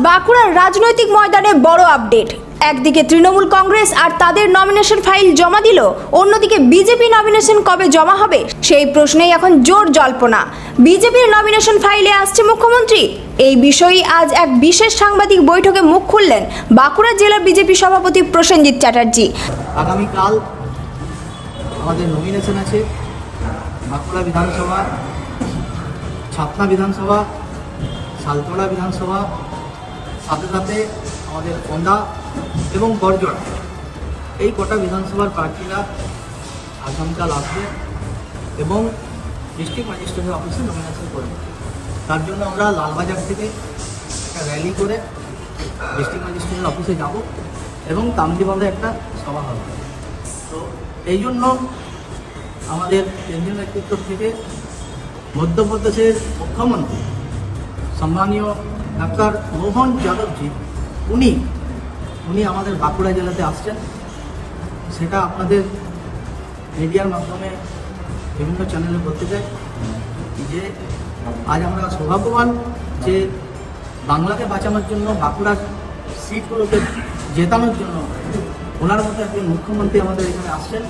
বাঁকুড়ার রাজনৈতিক ময়দানে বড় আপডেট। একদিকে তৃণমূল কংগ্রেস আর তাদের নমিনেশন ফাইল জমা দিল, অন্যদিকে বিজেপি নমিনেশন কবে জমা হবে সেই প্রশ্নেই এখন জোর জল্পনা। বিজেপির নমিনেশন ফাইলে আসছে মুখ্যমন্ত্রী। এই বিষয়ে আজ এক বিশেষ সাংবাদিক বৈঠকে মুখ খুললেন বাঁকুড়া জেলা বিজেপি সভাপতি প্রসেনজিৎ চ্যাটার্জি। আগামীকাল আমাদের নমিনেশন আছে বাঁকুড়া বিধানসভা, ছাতনা বিধানসভা, সালতোড়া বিধানসভা, সাথে সাথে আমাদের কন্দা এবং বরজড়া, এই কটা বিধানসভার প্রার্থীরা আগামীকাল আসবে এবং ডিস্ট্রিক্ট ম্যাজিস্ট্রেটের অফিসে নমিনেশন করবে। তার জন্য আমরা লালবাজার থেকে একটা র্যালি করে ডিস্ট্রিক্ট ম্যাজিস্ট্রেটের অফিসে যাব এবং তামলিবাঁধে একটা সভা হবে। তো এই জন্য আমাদের কেন্দ্রীয় নেতৃত্ব থেকে মধ্যপ্রদেশের মুখ্যমন্ত্রী সম্মানীয় ডাক্তার মোহন যাদবজি উনি আমাদের বাঁকুড়া জেলাতে আসছেন। সেটা আপনাদের মিডিয়ার মাধ্যমে বিভিন্ন চ্যানেলে বলতে চাই যে আজ আমরা সৌভাগ্যবান যে বাংলাকে বাঁচানোর জন্য, বাঁকুড়ার সিটগুলোকে জেতানোর জন্য ওনার মতো একজন মুখ্যমন্ত্রী আমাদের এখানে আসছেন।